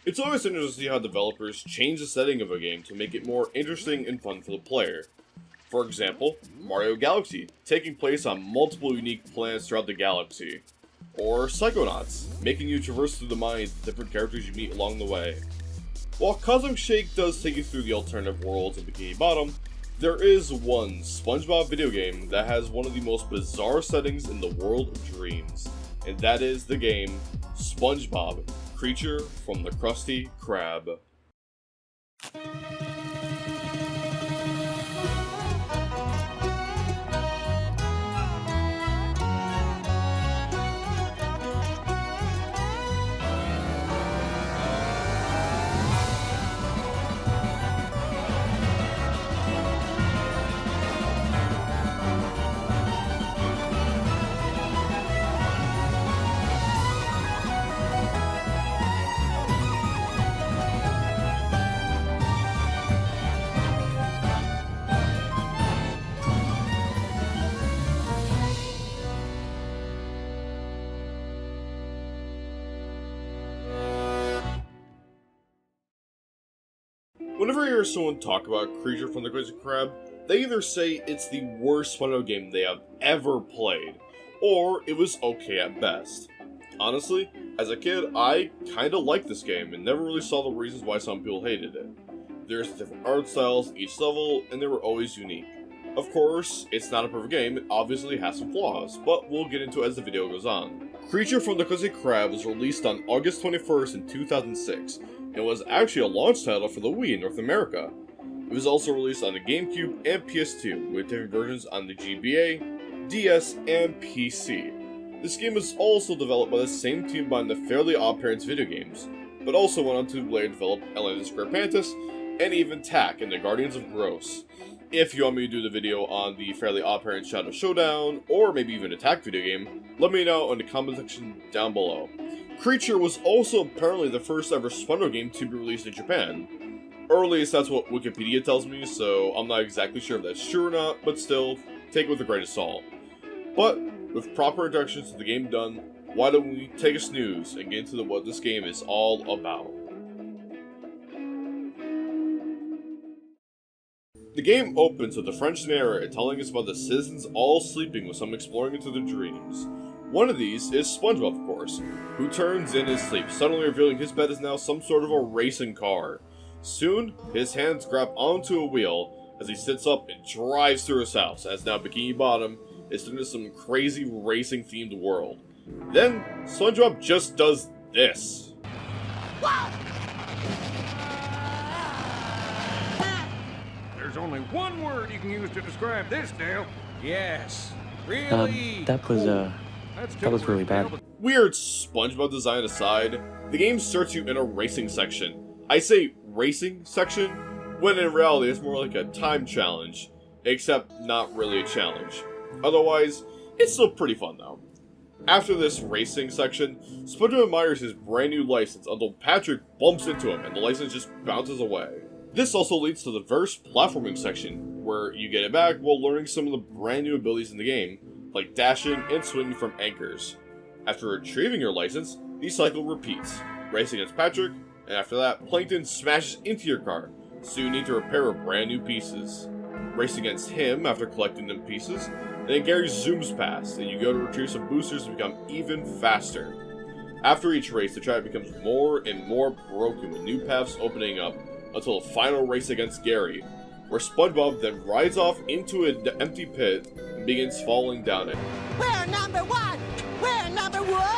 It's always interesting to see how developers change the setting of a game to make it more interesting and fun for the player. For example, Mario Galaxy, taking place on multiple unique planets throughout the galaxy. Or Psychonauts, making you traverse through the minds of different characters you meet along the way. While Cosmic Shake does take you through the alternative worlds of Bikini Bottom, there is one SpongeBob video game that has one of the most bizarre settings in the world of dreams, and that is the game SpongeBob, Creature from the Krusty Krab. Whenever I hear someone talk about Creature from the Krusty Krab, they either say it's the worst SpongeBob game they have ever played, or it was okay at best. Honestly, as a kid, I kinda liked this game and never really saw the reasons why some people hated it. There's different art styles each level, and they were always unique. Of course, it's not a perfect game, it obviously has some flaws, but we'll get into it as the video goes on. Creature from the Krusty Krab was released on August 21st in 2006, and was actually a launch title for the Wii in North America. It was also released on the GameCube and PS2, with different versions on the GBA, DS, and PC. This game was also developed by the same team behind the Fairly OddParents video games, but also went on to later develop Atlantis Squarepantis, and even Tak and the Guardians of Gross. If you want me to do the video on the Fairly OddParents Shadow Showdown, or maybe even a Tak video game, let me know in the comment section down below. Creature was also apparently the first ever SpongeBob game to be released in Japan. Or at least that's what Wikipedia tells me, so I'm not exactly sure if that's true or not, but still, take it with a grain of salt. But, with proper introductions to the game done, why don't we take a snooze and get into what this game is all about. The game opens with the French narrator telling us about the citizens all sleeping with some exploring into their dreams. One of these is SpongeBob, of course, who turns in his sleep, suddenly revealing his bed is now some sort of a racing car. Soon, his hands grab onto a wheel as he sits up and drives through his house, as now Bikini Bottom is into some crazy racing-themed world. Then, SpongeBob just does this. There's only one word you can use to describe this, Dale. Yes. Really? That was really bad. Weird SpongeBob design aside, the game starts you in a racing section. I say racing section, when in reality it's more like a time challenge, except not really a challenge. Otherwise, it's still pretty fun though. After this racing section, SpongeBob admires his brand new license until Patrick bumps into him and the license just bounces away. This also leads to the verse platforming section, where you get it back while learning some of the brand new abilities in the game, like dashing and swinging from anchors. After retrieving your license, the cycle repeats. Race against Patrick, and after that, Plankton smashes into your car, so you need to repair with brand new pieces. Race against him after collecting them pieces, and then Gary zooms past, and you go to retrieve some boosters to become even faster. After each race, the track becomes more and more broken with new paths opening up, until the final race against Gary, where SpongeBob then rides off into an empty pit and begins falling down it. We're number one! We're number one!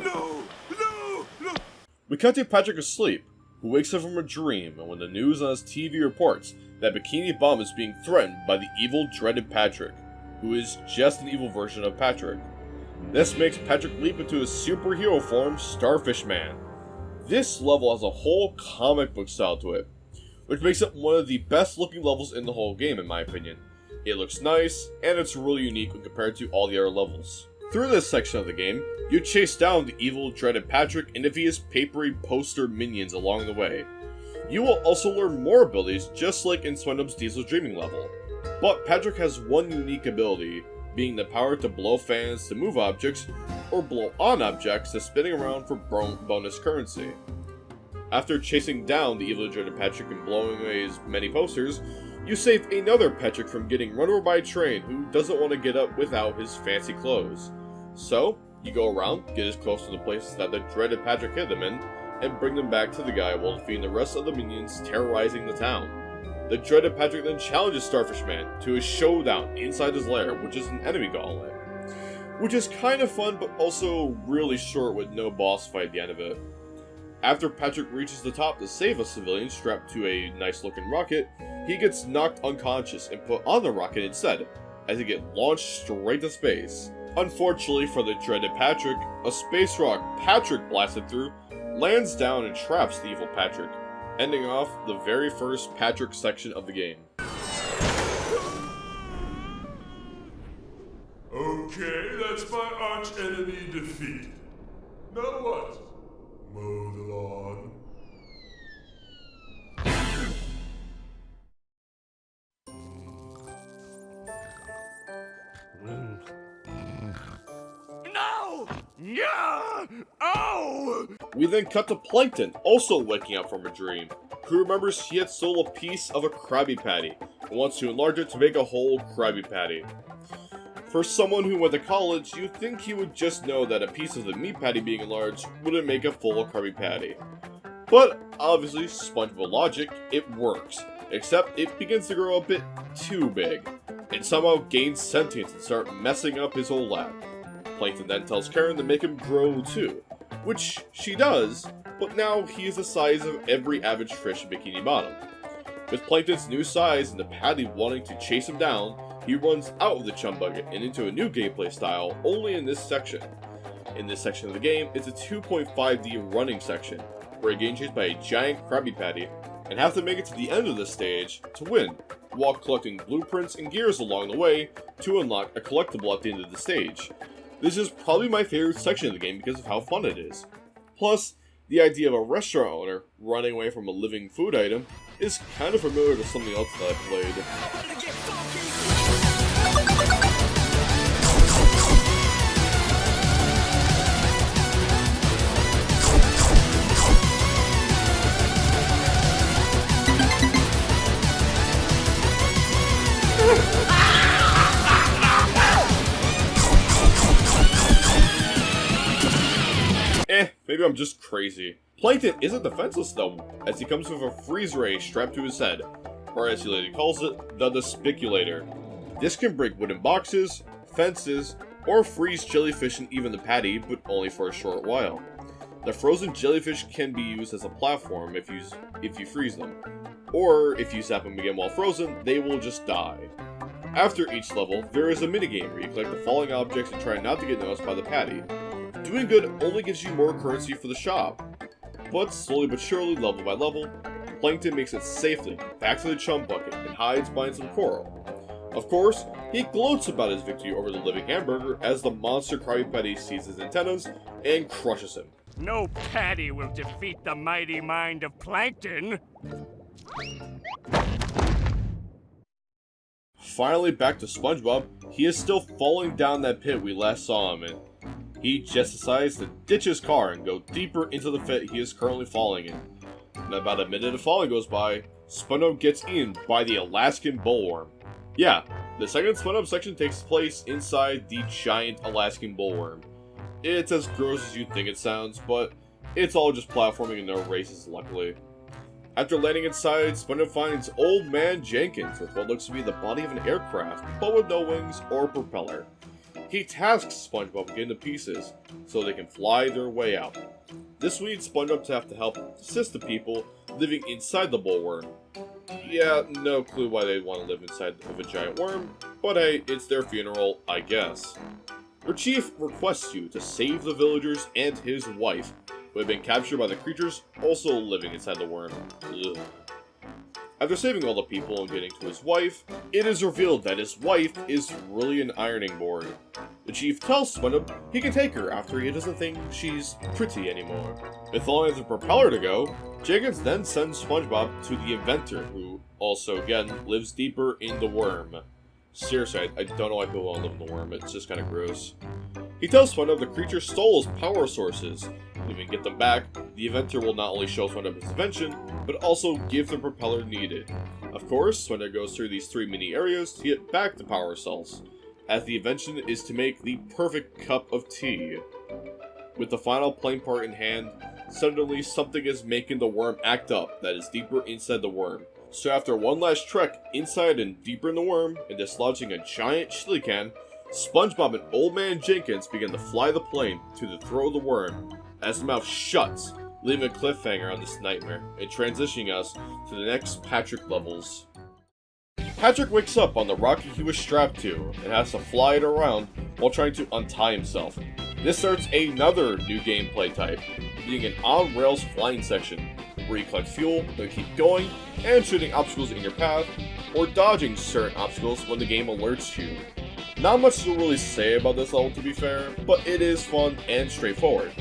No! We cut to Patrick asleep, who wakes up from a dream, and when the news on his TV reports that Bikini Bottom is being threatened by the evil, dreaded Patrick, who is just an evil version of Patrick. This makes Patrick leap into his superhero form, StarfishMan. This level has a whole comic book style to it, which makes it one of the best looking levels in the whole game in my opinion. It looks nice, and it's really unique when compared to all the other levels. Through this section of the game, you chase down the evil, dreaded Patrick and defeat his papery poster minions along the way. You will also learn more abilities just like in SpongeBob's Diesel Dreaming level. But Patrick has one unique ability, being the power to blow fans to move objects, or blow on objects to spinning around for bonus currency. After chasing down the evil dreaded Patrick and blowing away his many posters, you save another Patrick from getting run over by a train who doesn't want to get up without his fancy clothes. So, you go around, get as close to the places that the dreaded Patrick hid them in, and bring them back to the guy while defeating the rest of the minions terrorizing the town. The dreaded Patrick then challenges StarfishMan to a showdown inside his lair, which is an enemy gauntlet. Which is kind of fun, but also really short with no boss fight at the end of it. After Patrick reaches the top to save a civilian strapped to a nice looking rocket, he gets knocked unconscious and put on the rocket instead, as he gets launched straight to space. Unfortunately for the dreaded Patrick, a space rock Patrick blasted through lands down and traps the evil Patrick, ending off the very first Patrick section of the game. Okay, that's my arch enemy defeated. Now what? Mow the lawn. No! Yeah! Oh! We then cut to Plankton, also waking up from a dream, who remembers he had stole a piece of a Krabby Patty, and wants to enlarge it to make a whole Krabby Patty. For someone who went to college, you'd think he would just know that a piece of the meat patty being enlarged wouldn't make a full Krabby Patty. But, obviously, SpongeBob logic, it works, except it begins to grow a bit too big, and somehow gains sentience and start messing up his whole lab. Plankton then tells Karen to make him grow too, which she does, but now he is the size of every average fish in Bikini Bottom. With Plankton's new size and the patty wanting to chase him down, he runs out of the chum bucket and into a new gameplay style only in this section. In this section of the game, it's a 2.5D running section, where you get chased by a giant Krabby Patty and have to make it to the end of the stage to win, while collecting blueprints and gears along the way to unlock a collectible at the end of the stage. This is probably my favorite section of the game because of how fun it is. Plus, the idea of a restaurant owner running away from a living food item is kind of familiar to something else that I've played. Maybe I'm just crazy. Plankton isn't defenseless though, as he comes with a freeze ray strapped to his head, or as he later calls it, the Despiculator. This can break wooden boxes, fences, or freeze jellyfish and even the patty, but only for a short while. The frozen jellyfish can be used as a platform if you freeze them, or if you zap them again while frozen, they will just die. After each level, there is a minigame where you collect the falling objects and try not to get noticed by the patty. Doing good only gives you more currency for the shop, but slowly but surely, level by level, Plankton makes it safely back to the chum bucket and hides behind some coral. Of course, he gloats about his victory over the living hamburger as the monster Krabby Patty sees his antennas and crushes him. No patty will defeat the mighty mind of Plankton! Finally back to SpongeBob, he is still falling down that pit we last saw him in. He just decides to ditch his car and go deeper into the pit he is currently falling in. And about a minute of falling goes by, SpongeBob gets eaten by the Alaskan bullworm. Yeah, the second SpongeBob section takes place inside the giant Alaskan bullworm. It's as gross as you'd think it sounds, but it's all just platforming and no races, luckily. After landing inside, SpongeBob finds Old Man Jenkins with what looks to be the body of an aircraft, but with no wings or propeller. He tasks SpongeBob getting the pieces, so they can fly their way out. This leads SpongeBob to have to help assist the people living inside the bullworm. Yeah, no clue why they'd want to live inside of a giant worm, but hey, it's their funeral, I guess. Your chief requests you to save the villagers and his wife, who have been captured by the creatures also living inside the worm. Ugh. After saving all the people and getting to his wife, it is revealed that his wife is really an ironing board. The chief tells SpongeBob he can take her after he doesn't think she's pretty anymore. With only the propeller to go, Jenkins then sends SpongeBob to the inventor, who also, again, lives deeper in the worm. Seriously, I don't know why people want to live in the worm, it's just kind of gross. He tells SpongeBob the creature stole his power sources. If he can get them back, the inventor will not only show SpongeBob his invention, but also give the propeller needed. Of course, SpongeBob goes through these 3 mini areas to get back the power cells, as the invention is to make the perfect cup of tea. With the final plane part in hand, suddenly something is making the worm act up that is deeper inside the worm. So after one last trek inside and deeper in the worm, and dislodging a giant chili can, SpongeBob and Old Man Jenkins begin to fly the plane to the throat of the worm, as the mouth shuts, leaving a cliffhanger on this nightmare, and transitioning us to the next Patrick levels. Patrick wakes up on the rocket he was strapped to, and has to fly it around while trying to untie himself. This starts another new gameplay type, being an on-rails flying section, where you collect fuel, then keep going, and shooting obstacles in your path, or dodging certain obstacles when the game alerts you. Not much to really say about this level to be fair, but it is fun and straightforward.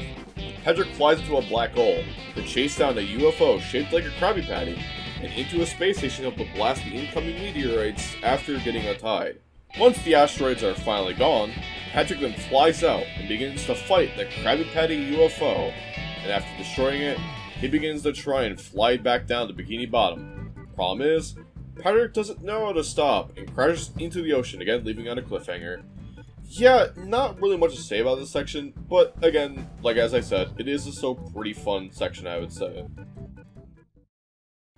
Patrick flies into a black hole to chase down a UFO shaped like a Krabby Patty, and into a space station to blast the incoming meteorites after getting untied. Once the asteroids are finally gone, Patrick then flies out and begins to fight the Krabby Patty UFO, and after destroying it, he begins to try and fly back down to Bikini Bottom. Problem is, Patrick doesn't know how to stop and crashes into the ocean, again leaving on a cliffhanger. Yeah, not really much to say about this section, but again, like as I said, it is a so pretty fun section, I would say.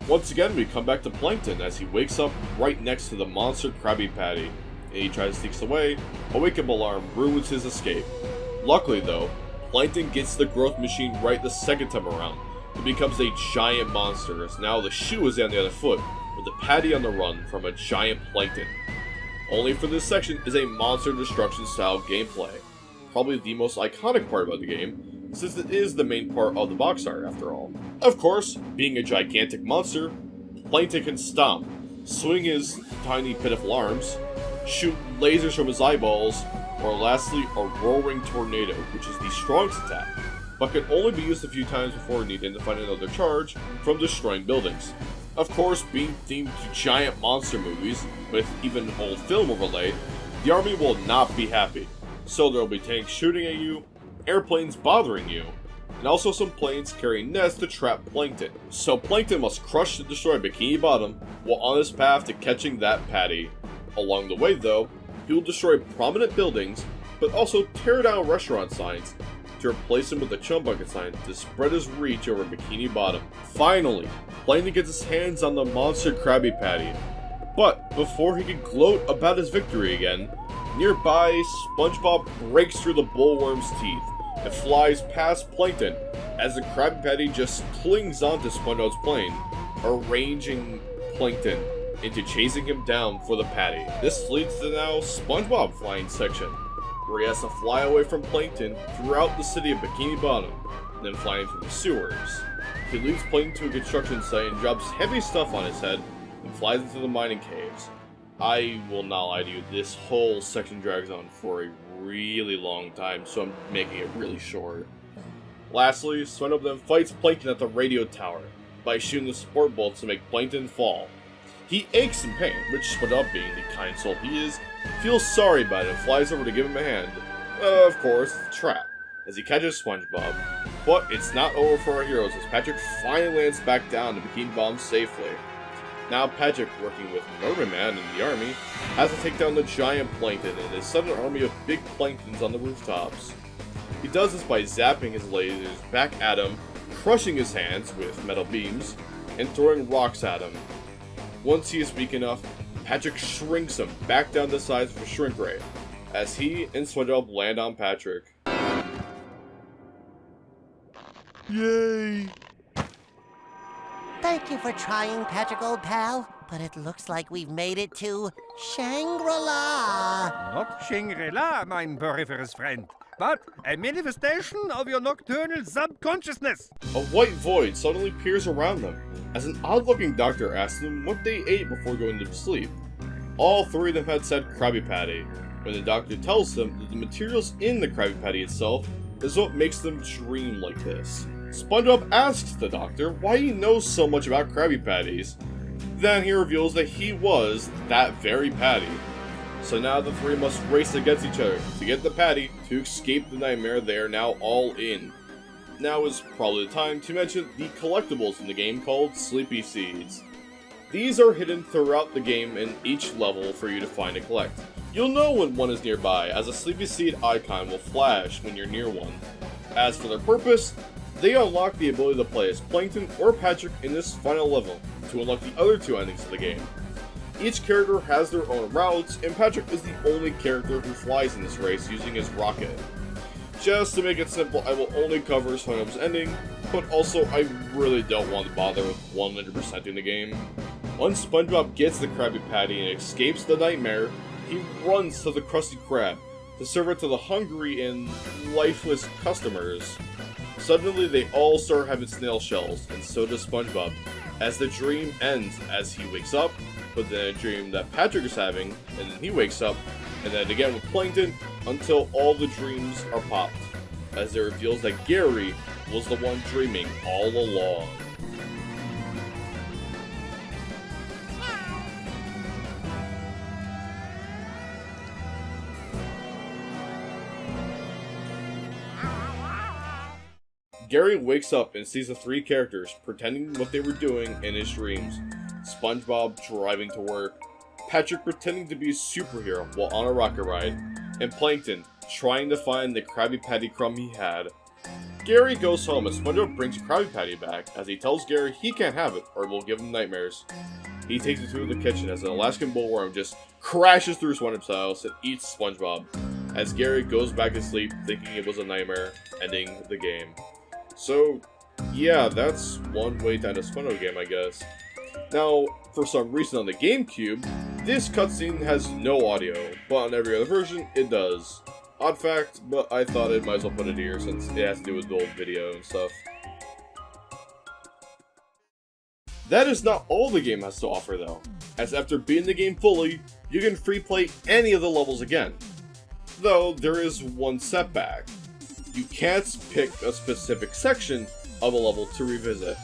Once again, we come back to Plankton as he wakes up right next to the monster Krabby Patty, and he tries to sneak away. A wake-up alarm ruins his escape. Luckily though, Plankton gets the growth machine right the second time around. It becomes a giant monster, as now the shoe is on the other foot, with the patty on the run from a giant Plankton. Only for this section is a monster destruction style gameplay. Probably the most iconic part about the game, since it is the main part of the box art after all. Of course, being a gigantic monster, Plankton can stomp, swing his tiny pitiful arms, shoot lasers from his eyeballs, or lastly a roaring tornado, which is the strongest attack, but can only be used a few times before needing to find another charge from destroying buildings. Of course, being themed to giant monster movies, with even old film overlay, the army will not be happy. So there will be tanks shooting at you, airplanes bothering you, and also some planes carrying nets to trap Plankton. So Plankton must crush and destroy Bikini Bottom while on his path to catching that patty. Along the way though, he will destroy prominent buildings, but also tear down restaurant signs to replace them with a chum bucket sign to spread his reach over Bikini Bottom. Finally, Plankton gets his hands on the monster Krabby Patty. But before he can gloat about his victory again, nearby, SpongeBob breaks through the bullworm's teeth and flies past Plankton as the Krabby Patty just clings onto SpongeBob's plane, arranging Plankton into chasing him down for the patty. This leads to the now SpongeBob flying section, where he has to fly away from Plankton throughout the city of Bikini Bottom, and then fly into the sewers. He leads Plankton to a construction site and drops heavy stuff on his head, and flies into the mining caves. I will not lie to you, this whole section drags on for a really long time, so I'm making it really short. Lastly, SpongeBob then fights Plankton at the radio tower by shooting the support bolts to make Plankton fall. He aches in pain, which SpongeBob, being the kind soul he is, feels sorry about it and flies over to give him a hand. Of course, it's a trap, as he catches SpongeBob. But it's not over for our heroes, as Patrick finally lands back down to Bikini Bottom safely. Now Patrick, working with Merman Man and the army, has to take down the giant Plankton and his sudden army of big Planktons on the rooftops. He does this by zapping his lasers back at him, crushing his hands with metal beams, and throwing rocks at him. Once he is weak enough, Patrick shrinks him back down the size of a shrink ray, as he and SpongeBob land on Patrick. Yay! Thank you for trying, Patrick, old pal. But it looks like we've made it to Shangri-La. Not Shangri-La, mein peripherous friend, but a manifestation of your nocturnal subconsciousness. A white void suddenly appears around them, as an odd-looking doctor asks them what they ate before going to sleep. All 3 of them had said Krabby Patty, when the doctor tells them that the materials in the Krabby Patty itself is what makes them dream like this. SpongeBob asks the doctor why he knows so much about Krabby Patties. Then he reveals that he was that very patty. So now the three must race against each other to get the patty to escape the nightmare they are now all in. Now is probably the time to mention the collectibles in the game called Sleepy Seeds. These are hidden throughout the game in each level for you to find and collect. You'll know when one is nearby, as a Sleepy Seed icon will flash when you're near one. As for their purpose, they unlock the ability to play as Plankton or Patrick in this final level to unlock the other two endings of the game. Each character has their own routes, and Patrick is the only character who flies in this race using his rocket. Just to make it simple, I will only cover SpongeBob's ending, but also I really don't want to bother with 100%ing the game. Once SpongeBob gets the Krabby Patty and escapes the nightmare, he runs to the Krusty Krab to serve it to the hungry and lifeless customers. Suddenly they all start having snail shells, and so does SpongeBob, as the dream ends as he wakes up, but then a dream that Patrick is having, and then he wakes up, and then again with Plankton, until all the dreams are popped, as it reveals that Gary was the one dreaming all along. Gary wakes up and sees the three characters pretending what they were doing in his dreams. SpongeBob driving to work, Patrick pretending to be a superhero while on a rocket ride, and Plankton trying to find the Krabby Patty crumb he had. Gary goes home and SpongeBob brings Krabby Patty back as he tells Gary he can't have it or it will give him nightmares. He takes it to the kitchen as an Alaskan bullworm just crashes through SpongeBob's house and eats SpongeBob, as Gary goes back to sleep thinking it was a nightmare, ending the game. So, yeah, that's one way to end a SpongeBob game, I guess. Now, for some reason on the GameCube, this cutscene has no audio, but on every other version, it does. Odd fact, but I thought I might as well put it here since it has to do with the old video and stuff. That is not all the game has to offer though, as after beating the game fully, you can free play any of the levels again. Though, there is one setback. You can't pick a specific section of a level to revisit,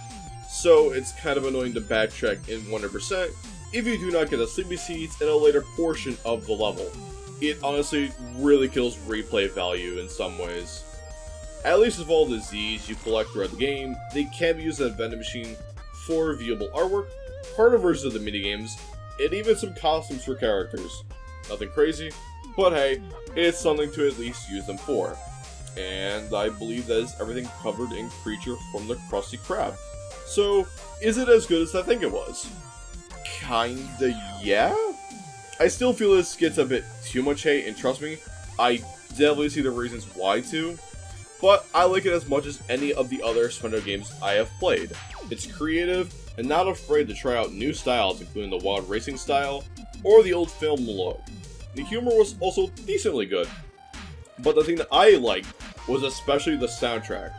so it's kind of annoying to backtrack in 100% if you do not get the Sleepy Seeds in a later portion of the level. It honestly really kills replay value in some ways. At least with all the Z's you collect throughout the game, they can be used as a vending machine for viewable artwork, harder versions of the minigames, and even some costumes for characters. Nothing crazy, but hey, it's something to at least use them for. And I believe that is everything covered in Creature from the Krusty Krab. So, is it as good as I think it was? Kinda, yeah? I still feel this gets a bit too much hate, and trust me, I definitely see the reasons why too, but I like it as much as any of the other SpongeBob games I have played. It's creative, and not afraid to try out new styles, including the wild racing style, or the old film look. The humor was also decently good. But the thing that I liked was especially the soundtrack,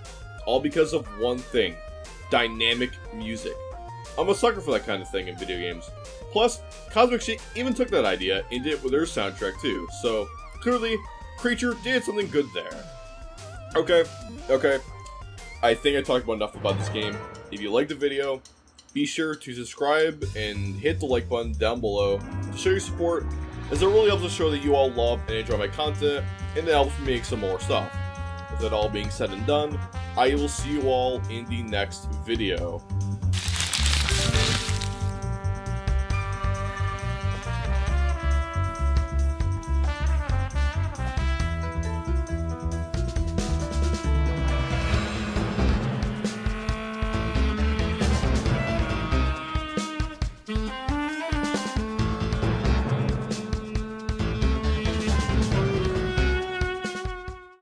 all because of one thing: dynamic music. I'm a sucker for that kind of thing in video games. Plus, Cosmic Shake even took that idea and did it with their soundtrack too, so clearly, Creature did something good there. Okay, I think I talked enough about this game. If you liked the video, be sure to subscribe and hit the like button down below to show your support, as it really helps to show that you all love and enjoy my content, and it helps me make some more stuff. With that all being said and done, I will see you all in the next video.